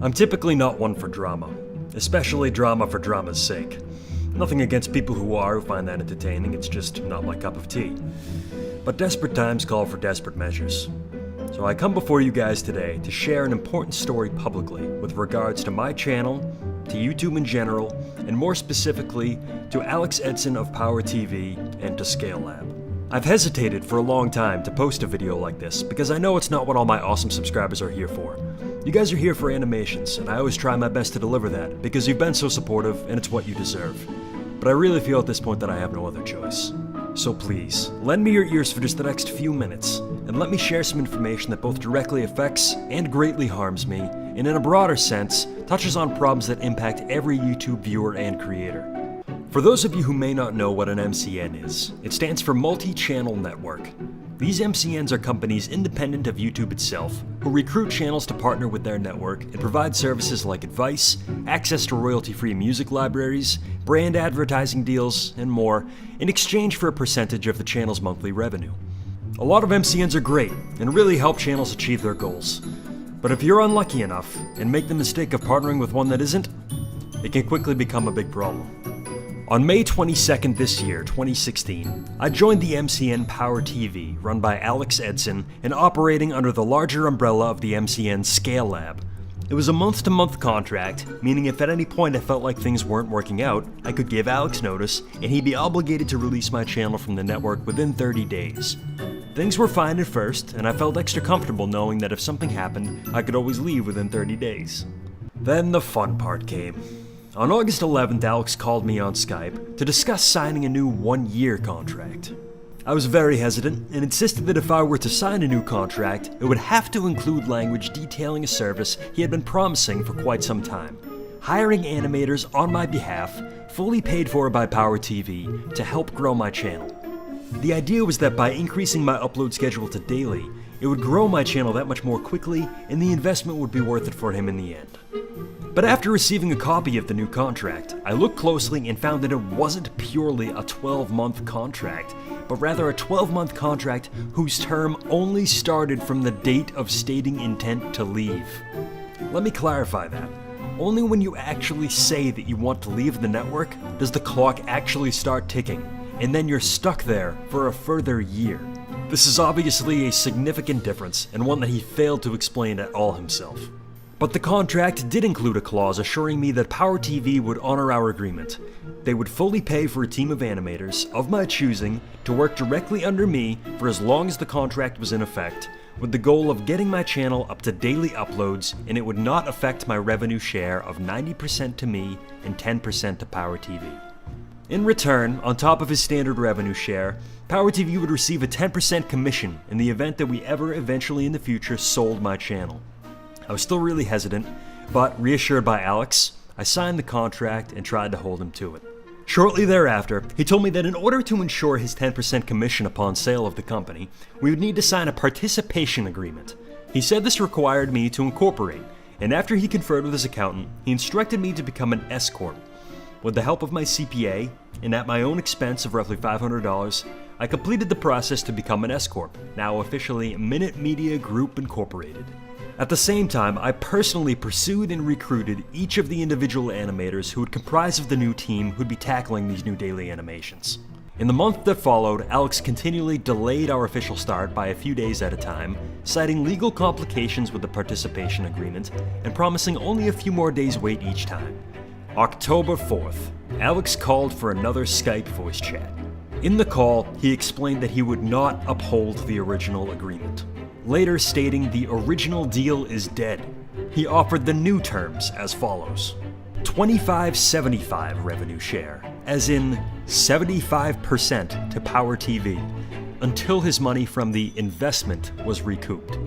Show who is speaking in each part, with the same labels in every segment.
Speaker 1: I'm typically not one for drama, especially drama for drama's sake. Nothing against people who are, who find that entertaining, it's just not my cup of tea. But desperate times call for desperate measures. So I come before you guys today to share an important story publicly with regards to my channel, to YouTube in general, and more specifically to Alex Edson of PowerTV and to ScaleLab. I've hesitated for a long time to post a video like this because I know it's not what all my awesome subscribers are here for. You guys are here for animations, and I always try my best to deliver that because you've been so supportive and it's what you deserve. But I really feel at this point that I have no other choice. So please, lend me your ears for just the next few minutes, and let me share some information that both directly affects and greatly harms me, and in a broader sense, touches on problems that impact every YouTube viewer and creator. For those of you who may not know what an MCN is, it stands for Multi-Channel Network. These MCNs are companies independent of YouTube itself, who recruit channels to partner with their network and provide services like advice, access to royalty-free music libraries, brand advertising deals, and more, in exchange for a percentage of the channel's monthly revenue. A lot of MCNs are great and really help channels achieve their goals. But if you're unlucky enough and make the mistake of partnering with one that isn't, it can quickly become a big problem. On May 22nd this year, 2016, I joined the MCN PowerTV, run by Alex Edson and operating under the larger umbrella of the MCN ScaleLab. It was a month-to-month contract, meaning if at any point I felt like things weren't working out, I could give Alex notice and he'd be obligated to release my channel from the network within 30 days. Things were fine at first, and I felt extra comfortable knowing that if something happened, I could always leave within 30 days. Then the fun part came. On August 11th, Alex called me on Skype to discuss signing a new one-year contract. I was very hesitant and insisted that if I were to sign a new contract, it would have to include language detailing a service he had been promising for quite some time, hiring animators on my behalf, fully paid for by PowerTV, to help grow my channel. The idea was that by increasing my upload schedule to daily, it would grow my channel that much more quickly and the investment would be worth it for him in the end. But after receiving a copy of the new contract, I looked closely and found that it wasn't purely a 12-month contract, but rather a 12-month contract whose term only started from the date of stating intent to leave. Let me clarify that. Only when you actually say that you want to leave the network does the clock actually start ticking, and then you're stuck there for a further year. This is obviously a significant difference, and one that he failed to explain at all himself. But the contract did include a clause assuring me that PowerTV would honor our agreement. They would fully pay for a team of animators, of my choosing, to work directly under me for as long as the contract was in effect, with the goal of getting my channel up to daily uploads, and it would not affect my revenue share of 90% to me and 10% to PowerTV. In return, on top of his standard revenue share, PowerTV would receive a 10% commission in the event that we ever eventually in the future sold my channel. I was still really hesitant, but reassured by Alex, I signed the contract and tried to hold him to it. Shortly thereafter, he told me that in order to ensure his 10% commission upon sale of the company, we would need to sign a participation agreement. He said this required me to incorporate, and after he conferred with his accountant, he instructed me to become an S-Corp. With the help of my CPA, and at my own expense of roughly $500, I completed the process to become an S-Corp, now officially Minute Media Group Incorporated. At the same time, I personally pursued and recruited each of the individual animators who would comprise of the new team who'd be tackling these new daily animations. In the month that followed, Alex continually delayed our official start by a few days at a time, citing legal complications with the participation agreement and promising only a few more days wait each time. October 4th, Alex called for another Skype voice chat. In the call, he explained that he would not uphold the original agreement, later stating the original deal is dead. He offered the new terms as follows: 25-75 revenue share, as in 75% to PowerTV, until his money from the investment was recouped.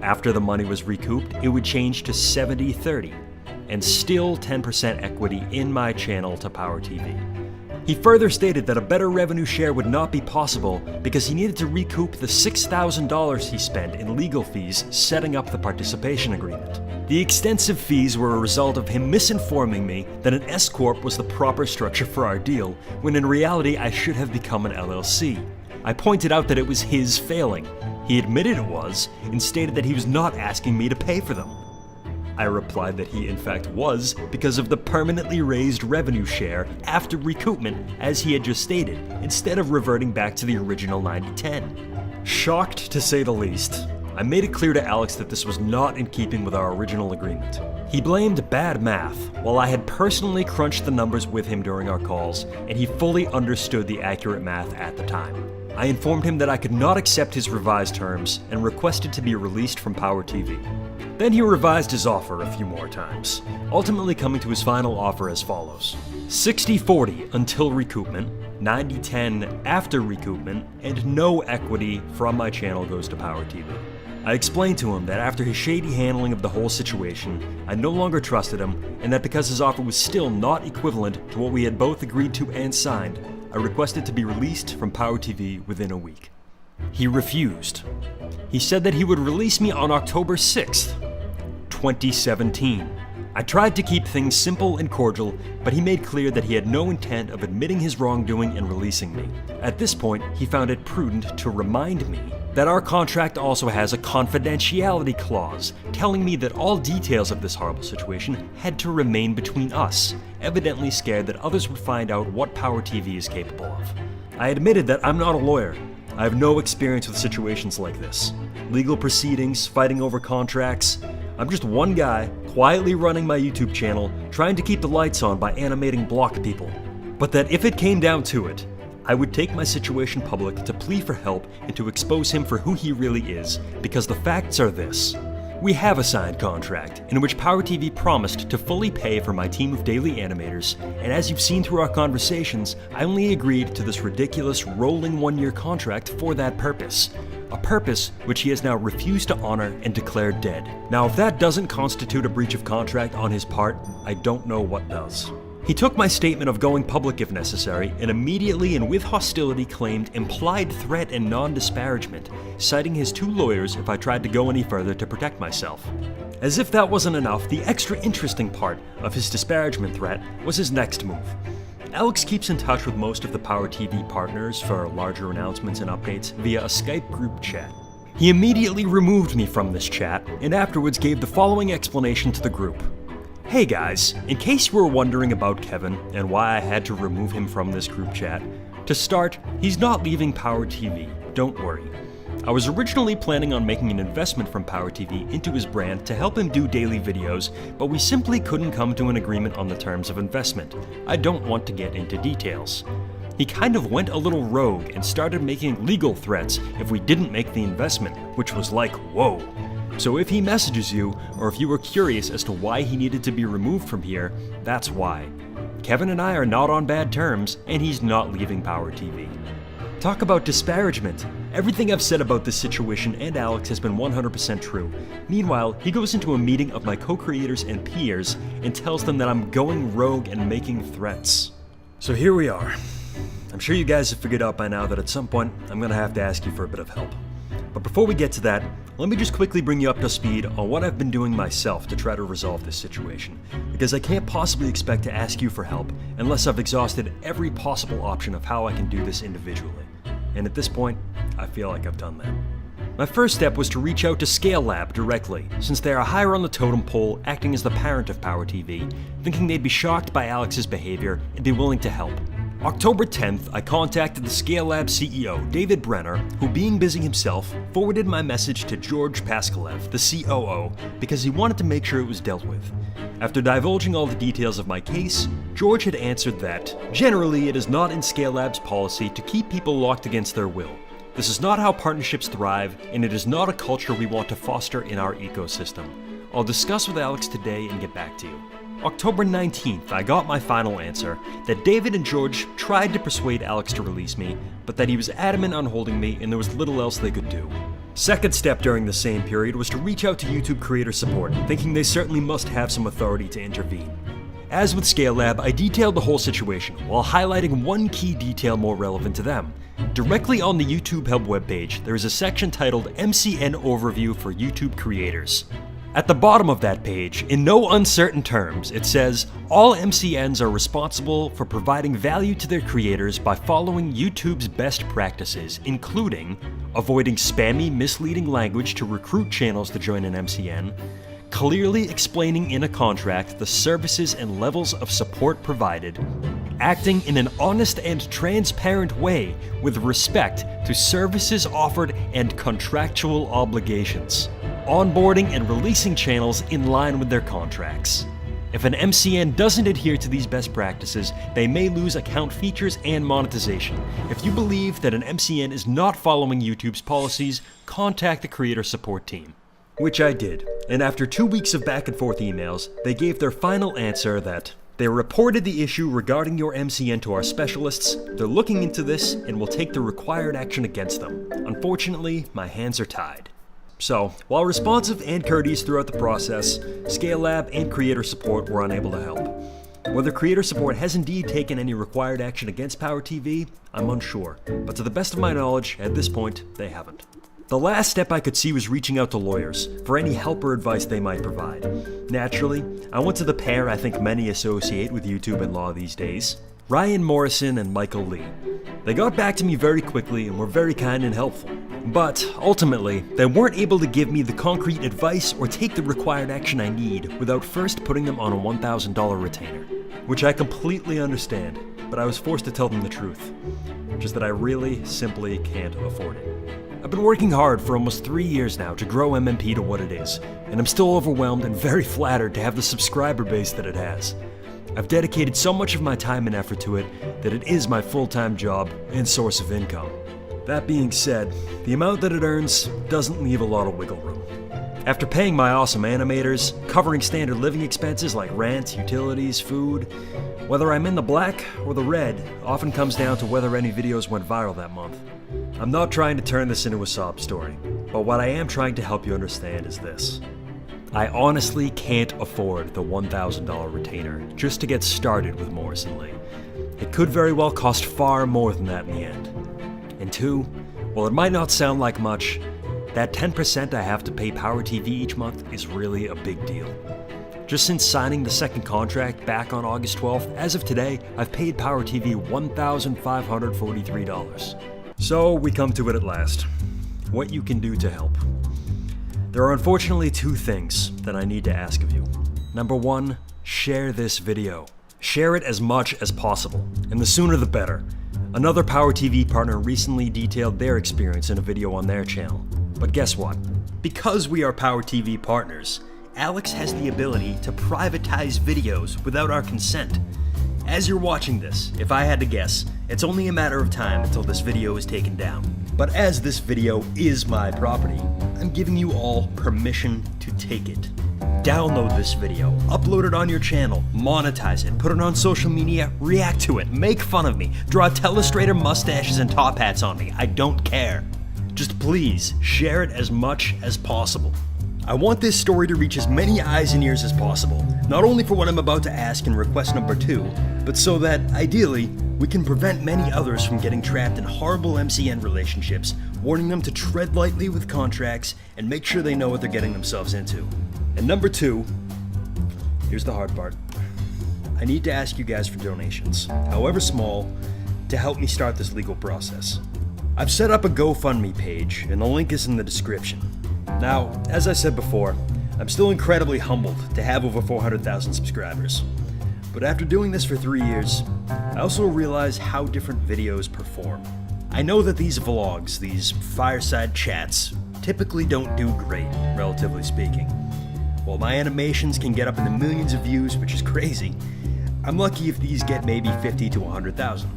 Speaker 1: After the money was recouped, it would change to 70-30, and still 10% equity in my channel to PowerTV. He further stated that a better revenue share would not be possible because he needed to recoup the $6,000 he spent in legal fees setting up the participation agreement. The extensive fees were a result of him misinforming me that an S-Corp was the proper structure for our deal, when in reality I should have become an LLC. I pointed out that it was his failing. He admitted it was, and stated that he was not asking me to pay for them. I replied that he in fact was, because of the permanently raised revenue share after recoupment as he had just stated, instead of reverting back to the original 90-10. Shocked to say the least, I made it clear to Alex that this was not in keeping with our original agreement. He blamed bad math, while I had personally crunched the numbers with him during our calls, and he fully understood the accurate math at the time. I informed him that I could not accept his revised terms and requested to be released from PowerTV. Then he revised his offer a few more times, ultimately coming to his final offer as follows: 60-40 until recoupment, 90-10 after recoupment, and no equity from my channel goes to PowerTV. I explained to him that after his shady handling of the whole situation, I no longer trusted him, and that because his offer was still not equivalent to what we had both agreed to and signed, I requested to be released from PowerTV within a week. He refused. He said that he would release me on October 6th, 2017. I tried to keep things simple and cordial, but he made clear that he had no intent of admitting his wrongdoing and releasing me. At this point, he found it prudent to remind me that our contract also has a confidentiality clause, telling me that all details of this horrible situation had to remain between us, evidently scared that others would find out what PowerTV is capable of. I admitted that I'm not a lawyer. I have no experience with situations like this. Legal proceedings, fighting over contracts. I'm just one guy, quietly running my YouTube channel, trying to keep the lights on by animating blocked people. But that if it came down to it, I would take my situation public to plead for help and to expose him for who he really is, because the facts are this. We have a signed contract, in which PowerTV promised to fully pay for my team of daily animators, and as you've seen through our conversations, I only agreed to this ridiculous rolling one-year contract for that purpose. A purpose which he has now refused to honor and declared dead. Now, if that doesn't constitute a breach of contract on his part, I don't know what does. He took my statement of going public if necessary, and immediately and with hostility claimed implied threat and non-disparagement, citing his 2 lawyers if I tried to go any further to protect myself. As if that wasn't enough, the extra interesting part of his disparagement threat was his next move. Alex keeps in touch with most of the PowerTV partners for larger announcements and updates via a Skype group chat. He immediately removed me from this chat, and afterwards gave the following explanation to the group. Hey guys, in case you were wondering about Kevin and why I had to remove him from this group chat, to start, he's not leaving PowerTV, don't worry. I was originally planning on making an investment from PowerTV into his brand to help him do daily videos, but we simply couldn't come to an agreement on the terms of investment. I don't want to get into details. He kind of went a little rogue and started making legal threats if we didn't make the investment, which was like, whoa. So if he messages you, or if you were curious as to why he needed to be removed from here, that's why. Kevin and I are not on bad terms, and he's not leaving PowerTV. Talk about disparagement. Everything I've said about this situation and Alex has been 100% true. Meanwhile, he goes into a meeting of my co-creators and peers and tells them that I'm going rogue and making threats. So here we are. I'm sure you guys have figured out by now that at some point, I'm gonna have to ask you for a bit of help. But before we get to that, let me just quickly bring you up to speed on what I've been doing myself to try to resolve this situation, because I can't possibly expect to ask you for help unless I've exhausted every possible option of how I can do this individually. And at this point, I feel like I've done that. My first step was to reach out to ScaleLab directly, since they are higher on the totem pole, acting as the parent of PowerTV, thinking they'd be shocked by Alex's behavior and be willing to help. October 10th, I contacted the ScaleLab CEO, David Brenner, who, being busy himself, forwarded my message to George Paskalev, the COO, because he wanted to make sure it was dealt with. After divulging all the details of my case, George had answered that, generally, it is not in ScaleLab's policy to keep people locked against their will. This is not how partnerships thrive, and it is not a culture we want to foster in our ecosystem. I'll discuss with Alex today and get back to you. October 19th, I got my final answer, that David and George tried to persuade Alex to release me, but that he was adamant on holding me and there was little else they could do. Second step during the same period was to reach out to YouTube creator support, thinking they certainly must have some authority to intervene. As with ScaleLab, I detailed the whole situation, while highlighting one key detail more relevant to them. Directly on the YouTube Help webpage, there is a section titled MCN Overview for YouTube Creators. At the bottom of that page, in no uncertain terms, it says, all MCNs are responsible for providing value to their creators by following YouTube's best practices, including avoiding spammy, misleading language to recruit channels to join an MCN, clearly explaining in a contract the services and levels of support provided, acting in an honest and transparent way with respect to services offered and contractual obligations, onboarding and releasing channels in line with their contracts. If an MCN doesn't adhere to these best practices, they may lose account features and monetization. If you believe that an MCN is not following YouTube's policies, contact the creator support team. Which I did, and after 2 weeks of back and forth emails, they gave their final answer that they reported the issue regarding your MCN to our specialists, they're looking into this, and will take the required action against them. Unfortunately, my hands are tied. So, while responsive and courteous throughout the process, ScaleLab and creator support were unable to help. Whether creator support has indeed taken any required action against PowerTV, I'm unsure, but to the best of my knowledge, at this point, they haven't. The last step I could see was reaching out to lawyers for any help or advice they might provide. Naturally, I went to the pair I think many associate with YouTube and law these days, Ryan Morrison and Michael Lee. They got back to me very quickly and were very kind and helpful. But ultimately, they weren't able to give me the concrete advice or take the required action I need without first putting them on a $1,000 retainer. Which I completely understand, but I was forced to tell them the truth. Just that I really simply can't afford it. I've been working hard for almost 3 years now to grow MMP to what it is, and I'm still overwhelmed and very flattered to have the subscriber base that it has. I've dedicated so much of my time and effort to it that it is my full-time job and source of income. That being said, the amount that it earns doesn't leave a lot of wiggle room. After paying my awesome animators, covering standard living expenses like rent, utilities, food, whether I'm in the black or the red often comes down to whether any videos went viral that month. I'm not trying to turn this into a sob story, but what I am trying to help you understand is this. I honestly can't afford the $1,000 retainer just to get started with Morrison Lee. It could very well cost far more than that in the end. And two, while it might not sound like much, that 10% I have to pay PowerTV each month is really a big deal. Just since signing the second contract back on August 12th, as of today, I've paid PowerTV $1,543. So we come to it at last. What you can do to help. There are unfortunately two things that I need to ask of you. Number one, share this video. Share it as much as possible, and the sooner the better. Another PowerTV partner recently detailed their experience in a video on their channel. But guess what? Because we are PowerTV partners, Alex has the ability to privatize videos without our consent. As you're watching this, if I had to guess, it's only a matter of time until this video is taken down. But as this video is my property, I'm giving you all permission to take it. Download this video, upload it on your channel, monetize it, put it on social media, react to it, make fun of me, draw telestrator mustaches and top hats on me, I don't care. Just please, share it as much as possible. I want this story to reach as many eyes and ears as possible, not only for what I'm about to ask in request number 2, but so that, ideally, we can prevent many others from getting trapped in horrible MCN relationships, warning them to tread lightly with contracts and make sure they know what they're getting themselves into. And number 2, here's the hard part. I need to ask you guys for donations, however small, to help me start this legal process. I've set up a GoFundMe page, and the link is in the description. Now, as I said before, I'm still incredibly humbled to have over 400,000 subscribers. But after doing this for 3 years, I also realize how different videos perform. I know that these vlogs, these fireside chats, typically don't do great, relatively speaking. While my animations can get up in the millions of views, which is crazy, I'm lucky if these get maybe 50 to 100,000.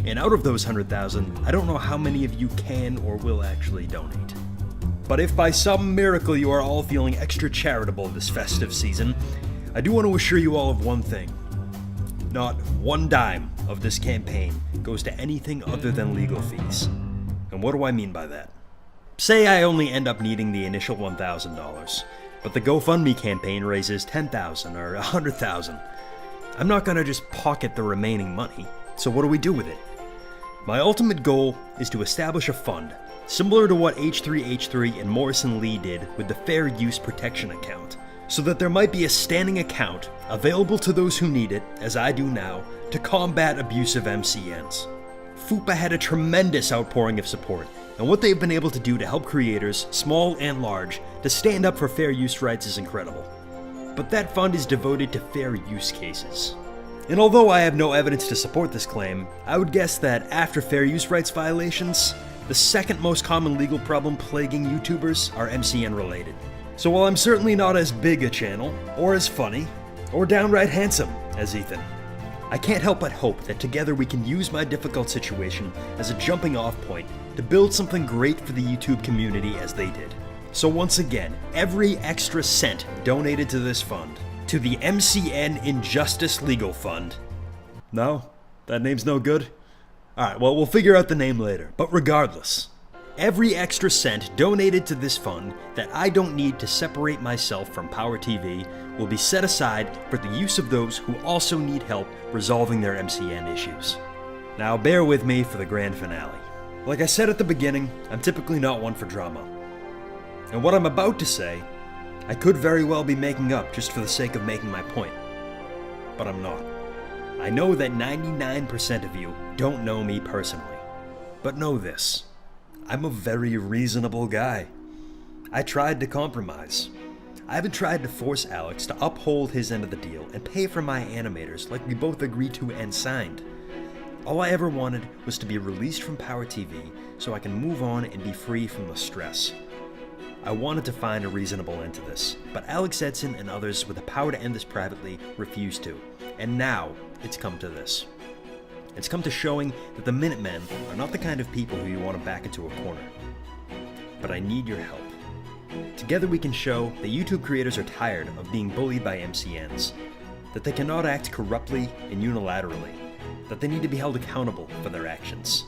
Speaker 1: And out of those 100,000, I don't know how many of you can or will actually donate. But if by some miracle you are all feeling extra charitable this festive season, I do want to assure you all of one thing. Not one dime of this campaign goes to anything other than legal fees. And what do I mean by that? Say I only end up needing the initial $1,000, but the GoFundMe campaign raises $10,000 or $100,000. I'm not gonna just pocket the remaining money, so what do we do with it? My ultimate goal is to establish a fund, similar to what H3H3 and Morrison Lee did with the Fair Use Protection account, so that there might be a standing account available to those who need it, as I do now, to combat abusive MCNs. FUPA had a tremendous outpouring of support, and what they've been able to do to help creators, small and large, to stand up for fair use rights is incredible. But that fund is devoted to fair use cases. And although I have no evidence to support this claim, I would guess that after fair use rights violations, the second most common legal problem plaguing YouTubers are MCN related. So while I'm certainly not as big a channel, or as funny, or downright handsome as Ethan, I can't help but hope that together we can use my difficult situation as a jumping off point to build something great for the YouTube community as they did. So once again, every extra cent donated to this fund, to the MCN Injustice Legal Fund. No? That name's no good? Alright, well, we'll figure out the name later. But regardless, every extra cent donated to this fund that I don't need to separate myself from PowerTV will be set aside for the use of those who also need help resolving their MCN issues. Now bear with me for the grand finale. Like I said at the beginning, I'm typically not one for drama. And what I'm about to say, I could very well be making up just for the sake of making my point. But I'm not. I know that 99% of you don't know me personally. But know this, I'm a very reasonable guy. I tried to compromise. I haven't tried to force Alex to uphold his end of the deal and pay for my animators like we both agreed to and signed. All I ever wanted was to be released from PowerTV so I can move on and be free from the stress. I wanted to find a reasonable end to this, but Alex Edson and others with the power to end this privately refused to, and now it's come to this. It's come to showing that the Minutemen are not the kind of people who you want to back into a corner. But I need your help. Together we can show that YouTube creators are tired of being bullied by MCNs, that they cannot act corruptly and unilaterally, that they need to be held accountable for their actions.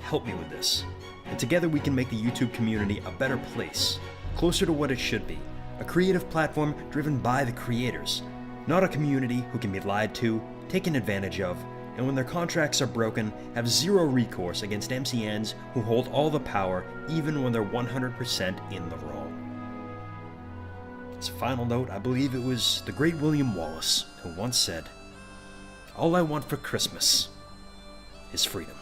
Speaker 1: Help me with this. And together we can make the YouTube community a better place, closer to what it should be, a creative platform driven by the creators, not a community who can be lied to, taken advantage of, and when their contracts are broken, have zero recourse against MCNs who hold all the power even when they're 100% in the wrong. As a final note, I believe it was the great William Wallace who once said, "All I want for Christmas is freedom."